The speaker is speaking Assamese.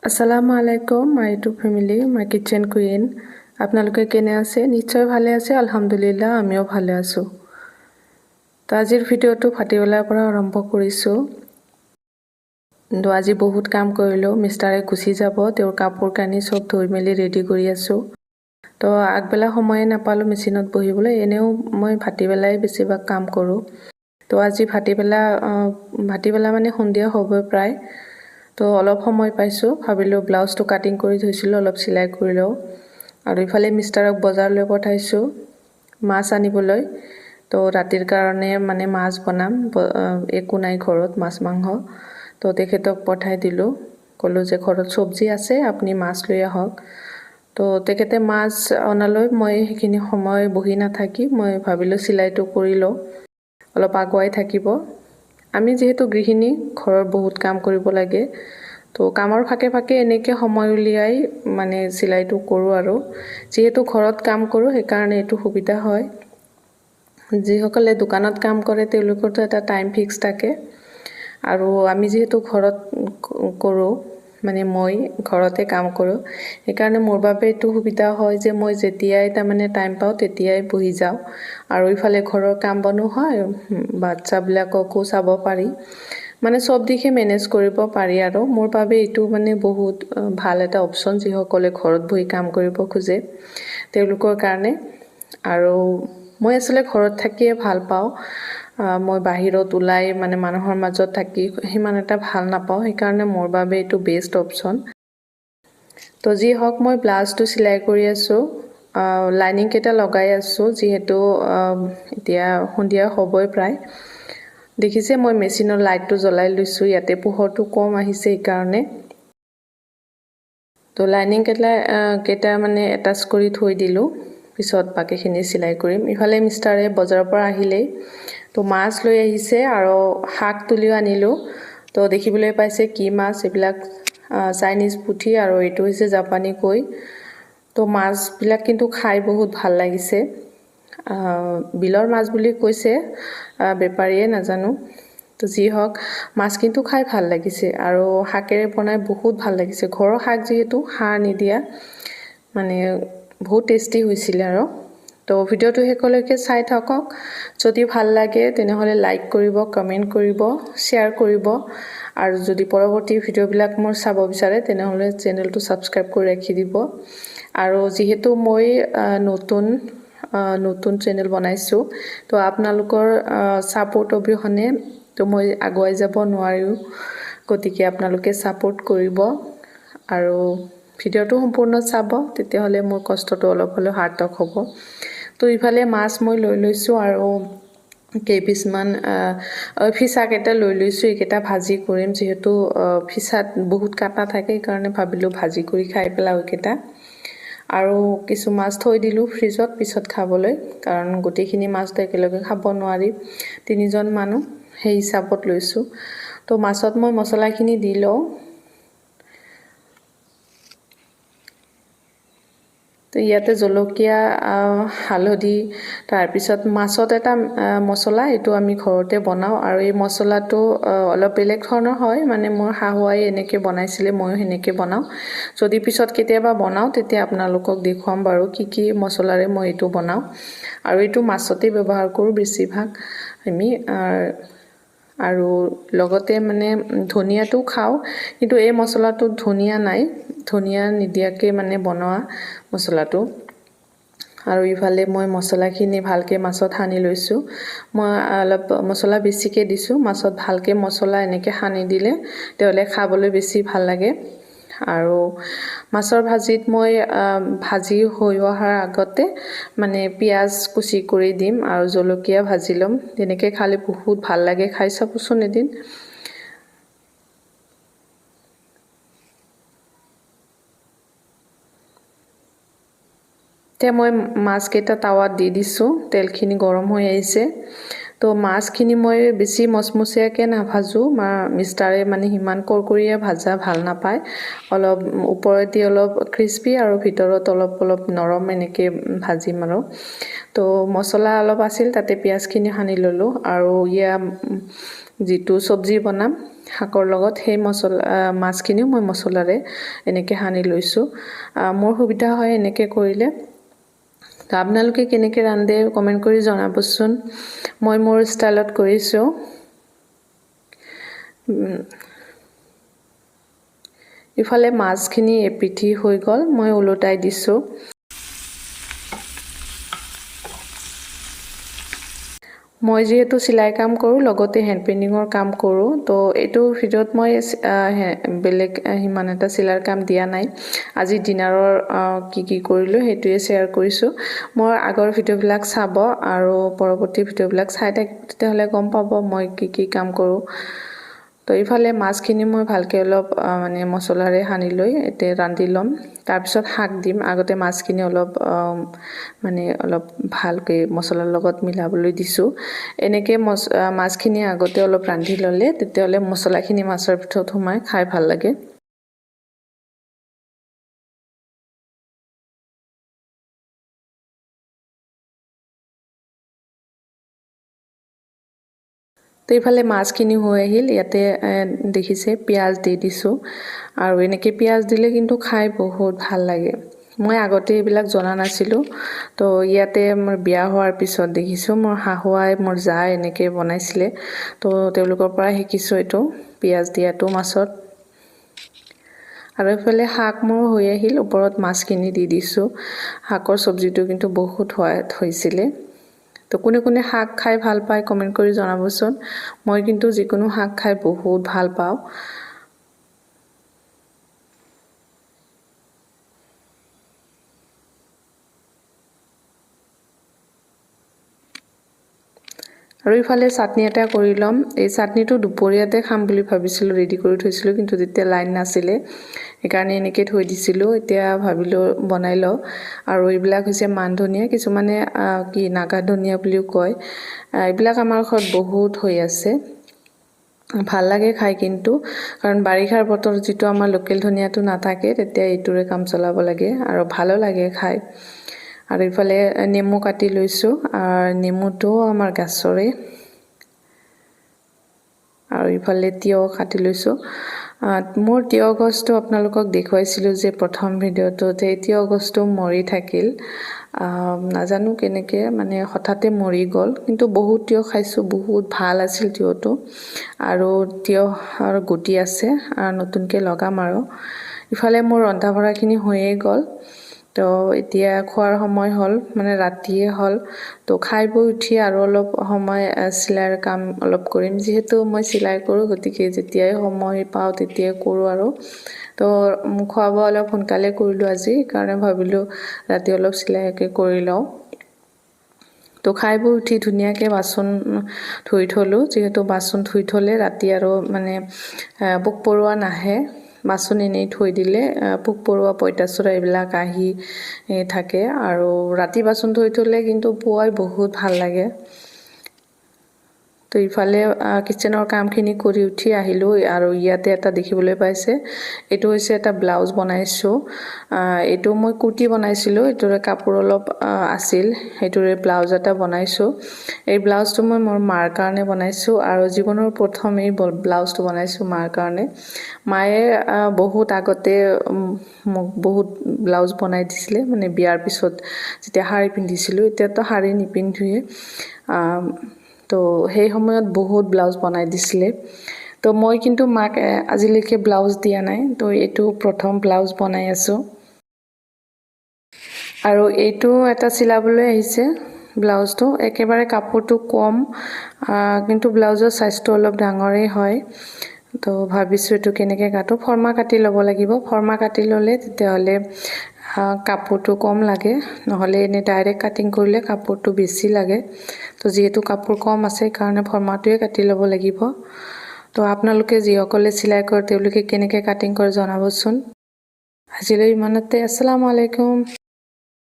আসসালামু আলাইকুম my YouTube family my kitchen queen আপোনালোকে কেনে আছে নিশ্চয় ভালে আছে আলহামদুলিল্লাহ আমিও ভালে আছো তো আজিৰ ভিডিঅ'টো ফাটিবেলাৰ পৰা আৰম্ভ কৰিছো তো আজি বহুত কাম কৰিলো মিষ্টাৰে গুচি যাব তেওঁৰ কাপোৰ কানি সব ধুই মেলি ৰেডি কৰি আছো তো আগবেলা সময়ে নাপালো মেচিনত বহিবলৈ এনেও মই ফাটিবেলাই বেছিভাগ কাম কৰো তো আজি ফাটিবেলা মানে সন্ধিয়া হ'ব প্ৰায় তো অলপ সময় পাইছো ভাবিলো ব্লাউজটো কাটিং কৰি থৈছিলো অলপ সিলাই কৰি লও আৰু ইফালে মিষ্টাৰক বজাৰলৈ পঠাইছো মাছ আনিবলৈ তো ৰাতিৰ কাৰণে মানে মাছ বনাম একো নাই ঘৰত মাছ মাংস তো তেখেতক পঠাই দিলো কলো যে ঘৰত সবজি আছে আপুনি মাছ লৈ আহক তো তেখেতে মাছ অনালৈ মই সেইখিনি সময় বহি নাথাকি মই ভাবিলো সিলাইটো কৰি লও অলপ আগুৱাই থাকিব আমি যেহেতু গৃহিণী ঘৰৰ বহুত কাম কৰিব লাগে তো কামৰ ফাকে ফাকে এনেকে সময় উলিয়াই মানে সিলাইটো কৰো আৰু যেহেতু ঘৰত কাম কৰো সেই কাৰণে এটো সুবিধা হয় যিসকলে দোকানত কাম কৰে তেওঁলোকৰটো এটা টাইম ফিক্স থাকে আৰু আমি যেহেতু ঘৰত কৰো মানে মই ঘৰতে কাম কৰো সেই কাৰণে মোৰ বাবে এটো সুবিধা হয় যে মই যেতিয়াই তা মানে টাইম পাও তেতিয়াই বহি যাও আৰু ইফালে ঘৰৰ কাম বনো হয় বাচ্চাবিলাককো চাব পাৰি মানে সব দিখে মেনেজ কৰিব পাৰি আৰু মোৰ বাবে এটো মানে বহুত ভাল এটা অপচন যিসকলে ঘৰত বহি কাম কৰিব খোজে তেওঁলোকৰ কাৰণে আৰু মই আসলে ঘৰত থাকিয়ে ভাল পাও মই বাহিৰত উলাই মানে মানুহৰ মাজত থাকি হিমান এটা ভাল নাপাও সেই কাৰণে মোৰ বাবে এটো বেষ্ট অপচন তো যি হক মই ব্লাউজটো সিলাই কৰি আছো লাইনিং কেটা লগাই আছো যেহেতু এতিয়া সন্ধিয়া হ'বই প্ৰায় দেখিছে মই মেচিনৰ লাইটটো জ্বলাই লৈছো ইয়াতে পোহৰটো কম আহিছে এই কাৰণে তো লাইনিং কেটা মানে এটাচ কৰি থৈ দিলো পিছত বাকিখিনি সিলাই কৰিম ইফালে মিষ্টাৰে বজাৰৰ পৰা আহিলে তো মাছ লৈ আহিছে আৰু শাক তুলিও আনিলো তো দেখিবলৈ পাইছে কি মাছ এবিলাক চাইনিজ পুঠি আৰু এটো হৈছে জাপানী কই তো মাছ বিলাক কিন্তু খাই বহুত ভাল লাগিছে বিলৰ মাছ বুলি কৈছে বেপাৰীয়ে নাজানো তো যি হক মাছ কিন্তু খাই ভাল লাগিছে আৰু শাকেৰে বনাই বহুত ভাল লাগিছে ঘৰৰ শাক যেহেতু হাড় নিদিয়া মানে বহুত টেস্টি হৈছিল আৰু তো ভিডিওটো হেকলৈকে চাই থাকক যদি ভাল লাগে তেনেহলে লাইক কৰিব কমেন্ট কৰিব শেয়াৰ কৰিব আৰু যদি পৰৱৰ্তী ভিডিওবিলাক মোৰ চাব বিচাৰে তেনেহলে চেনেলটো সাবস্ক্ৰাইব কৰি ৰাখি দিব আৰু যেহেতু মই নতুন চেনেল বনাইছো তো আপোনালোকৰ সাপোৰ্ট অবিহনে তো মই আগুৱাই যাব নোৱাৰিও গতিকে আপোনালোকে সাপোৰ্ট কৰিব আৰু ভিডিওটো সম্পূৰ্ণ চাব তেতিয়াহলে মোৰ কষ্টটো অলপ হলে হাৰ্টক হ'ব তো ইফালে মাছ মই লৈ লৈছো আৰু কেপিছমান ফিছা কেটা লৈ লৈছো একেটা ভাজি কৰিম যেহেতু ফিছাত বহুত কাটা থাকে এই কাৰণে ভাবিলো ভাজি কৰি খাই পেলাও একেটা আৰু কিছু মাছ থৈ দিলো ফ্ৰিজত পিছত খাবলৈ কাৰণ গোটেইখিনি মাছ একেলগে খাব নোৱাৰি তিনিজন মানুহ সেই হিচাপত লৈছো তো মাছত মই মছলাখিনি দিলো তো ইয়াতে জলকীয়া হালধি তাৰ পিছত মাছত এটা মছলা এটো আমি ঘৰতে বনাও আৰু এই মছলাটো অলপ বেলেগ ধৰণৰ হয় মানে মোৰ হাহুৱাই এনেকে বনাইছিলে মই হেনেকে বনাও যদি পিছত কেতিয়াবা বনাও তেতিয়া আপোনালোকক দেখুৱাম বাৰু কি মছলাৰে মই এটো বনাও আৰু এটো মাছতে ব্যৱহাৰ কৰো বেছিভাগ আমি আৰু লগতে মানে ধনিয়াটো খাও কিন্তু এই মছলাটো ধনিয়া নাই ধনিয়া নিদিয়াকে মানে বনোৱা মছলাটো আৰু ইফালে মই মছলাখিনি ভালকে মাছত হানি লৈছো মই অলপ মছলা বেছিকে দিছো মাছত ভালকে মছলা এনেকে হানি দিলে তেলে খাবলৈ বেছি ভাল লাগে আৰু মাছৰ ভাজিত মই ভাজি হৈ অহাৰ আগতে মানে পিয়াজ কুচি কৰি দিম আৰু জলকীয়া ভাজি লম তেনেকে খালে বহুত ভাল লাগে খাই চাবচোন এদিন তে মই মাছ কেটা তাৱাত দি দিছো তেলখিনি গৰম হৈ আহিছে তো মাছখিনি মই বেছি মচমচীয়াকৈ নাভাজো মিষ্টাৰে মানে সিমান কৰকৰীয়া ভাজা ভাল নাপায় অলপ ওপৰেদি অলপ ক্ৰিস্পি আৰু ভিতৰত অলপ নৰম এনেকৈ ভাজিম আৰু তো মছলা অলপ আছিল তাতে পিঁয়াজখিনি সানি ল'লোঁ আৰু যিটো চব্জি বনাম শাকৰ লগত সেই মাছখিনিও মই মছলাৰে এনেকৈ সানি লৈছোঁ মোৰ সুবিধা হয় এনেকৈ কৰিলে তো আপোনালোকে কেনেকৈ ৰান্ধে কমেণ্ট কৰি জনাবচোন মই মোৰ ষ্টাইলত কৰিছোঁ ইফালে মাছখিনি এপিঠি হৈ গ'ল মই ওলটাই দিছোঁ মই যেহেতু চিলাই কাম কৰোঁ লগতে হেণ্ড পেইণ্টিঙৰ কাম কৰোঁ তো এইটো ভিডিঅ'ত মই বেলেগ সিমান এটা চিলাইৰ কাম দিয়া নাই আজি ডিনাৰৰ কি কৰিলোঁ সেইটোৱে শ্বেয়াৰ কৰিছোঁ মোৰ আগৰ ভিডিঅ'বিলাক চাব আৰু পৰৱৰ্তী ভিডিঅ'বিলাক চাই থাকিব তেতিয়াহ'লে গম পাব মই কি কাম কৰোঁ তো ইফালে মাছখিনি মই ভালকৈ অলপ মানে মছলাৰে সানি লৈ এতিয়া ৰান্ধি ল'ম তাৰপিছত শাক দিম আগতে মাছখিনি অলপ ভালকৈ মছলাৰ লগত মিলাবলৈ দিছোঁ এনেকৈ মাছখিনি আগতে অলপ ৰান্ধি ল'লে তেতিয়াহ'লে মছলাখিনি মাছৰ ভিতৰত সোমাই খাই ভাল লাগে তো এইফালে মাছখিনি হৈ আহিল ইয়াতে দেখিছে পিঁয়াজ দি দিছোঁ আৰু এনেকৈ পিঁয়াজ দিলে কিন্তু খাই বহুত ভাল লাগে মই আগতে এইবিলাক জনা নাছিলোঁ তো ইয়াতে মোৰ বিয়া হোৱাৰ পিছত দেখিছোঁ মোৰ শাহুৱাই মোৰ জা এনেকৈ বনাইছিলে তো তেওঁলোকৰ পৰা শিকিছোঁ এইটো পিঁয়াজ দিয়াটো মাছত আৰু এইফালে শাক মোৰ হৈ আহিল ওপৰত মাছখিনি দি দিছোঁ শাকৰ চব্জিটো কিন্তু বহুত সোৱাদ হৈছিলে তো কোনে শাক খাই ভাল পায় কমেণ্ট কৰি জনাবচোন মই কিন্তু যিকোনো শাক খাই বহুত ভাল পাওঁ আৰু ইফালে চাটনি এটা কৰি ল'ম এই চাটনিটো দুপৰীয়াতে খাম বুলি ভাবিছিলোঁ ৰেডি কৰি থৈছিলোঁ কিন্তু যেতিয়া লাইন নাছিলে সেইকাৰণে এনেকৈ থৈ দিছিলোঁ এতিয়া ভাবিলোঁ বনাই লওঁ আৰু এইবিলাক হৈছে মান ধনিয়া কিছুমানে নাগা ধনিয়া বুলিও কয় এইবিলাক আমাৰ ঘৰত বহুত হৈ আছে ভাল লাগে খাই কিন্তু কাৰণ বাৰিষাৰ বতৰ যিটো আমাৰ লোকেল ধনিয়াটো নাথাকে তেতিয়া এইটোৰে কাম চলাব লাগে আৰু ভালো লাগে খাই আৰু ইফালে নেমু কাটি লৈছোঁ নেমুটো আমাৰ গাছৰে আৰু ইফালে তিয়হ কাটি লৈছোঁ মোৰ তিয়হ গছটো আপোনালোকক দেখুৱাইছিলোঁ যে প্ৰথম ভিডিঅ'টোত এই তিয়হ গছটো মৰি থাকিল নাজানো কেনেকৈ মানে হঠাতে মৰি গ'ল কিন্তু বহুত তিয়হ খাইছোঁ বহুত ভাল আছিল তিয়হটো আৰু তিয়হৰ গুটি আছে নতুনকৈ লগাম আৰু ইফালে মোৰ ৰন্ধা বঢ়াখিনি হৈয়ে গ'ল তো এতিয়া খোৱাৰ সময় হ'ল মানে ৰাতিয়ে হ'ল তো খাই বৈ উঠি আৰু অলপ সময় চিলাইৰ কাম অলপ কৰিম যিহেতু মই চিলাই কৰোঁ গতিকে যেতিয়াই সময় পাওঁ তেতিয়াই কৰোঁ আৰু তো খোৱা বোৱা অলপ সোনকালে কৰিলোঁ আজি সেইকাৰণে ভাবিলোঁ ৰাতি অলপ চিলাইকে কৰি লওঁ তো খাই বৈ উঠি ধুনীয়াকৈ বাচন ধুই থলোঁ যিহেতু বাচন ধুই থ'লে ৰাতি আৰু মানে পোক পৰুৱা নাহে বাচন এনেই থৈ দিলে পোক পৰুৱা পঁইতাচোৰা এইবিলাক আহি থাকে আৰু ৰাতি বাচন ধুই থ'লে কিন্তু পুৱাই বহুত ভাল লাগে তো ইফালে কিচেনৰ কামখিনি কৰি উঠি আহিলোঁ আৰু ইয়াতে এটা দেখিবলৈ পাইছে এইটো হৈছে এটা ব্লাউজ বনাইছোঁ এইটো মই কুৰ্তি বনাইছিলোঁ এইটোৰে কাপোৰ অলপ আছিল সেইটোৰে ব্লাউজ এটা বনাইছোঁ এই ব্লাউজটো মই মোৰ মাৰ কাৰণে বনাইছোঁ আৰু জীৱনৰ প্ৰথম এই ব্লাউজটো বনাইছোঁ মাৰ কাৰণে মায়ে বহুত আগতে মোক বহুত ব্লাউজ বনাই দিছিলে মানে বিয়াৰ পিছত যেতিয়া শাৰী পিন্ধিছিলোঁ এতিয়াতো শাৰী নিপিন্ধোৱে তো সেই সময়ত বহুত ব্লাউজ বনাই দিছিলে তো মই কিন্তু মাক আজিলৈকে ব্লাউজ দিয়া নাই তো এইটো প্ৰথম ব্লাউজ বনাই আছোঁ আৰু এইটো এটা চিলাবলৈ আহিছে ব্লাউজটো একেবাৰে কাপোৰটো কম কিন্তু ব্লাউজৰ সাইজটো অলপ ডাঙৰেই হয় তো ভাবিছোঁ এইটো কেনেকৈ কাটো ফৰ্মা কাটি ল'ব লাগিব ফৰ্মা কাটি ল'লে তেতিয়াহ'লে কাপোৰটো কম লাগে নহ'লে এনে ডাইৰেক্ট কাটিং কৰিলে কাপোৰটো বেছি লাগে তো যেহেতু কাপোৰ কম আছে কাৰণে ফৰ্মাটোৱে কাটি ল'ব লাগিব তো আপোনালোকে যিসকলে চিলাই কৰে তেওঁলোকে কেনেকৈ কাটিং কৰে জনাবচোন আজিলৈ ইমানতে আসসালামু আলাইকুম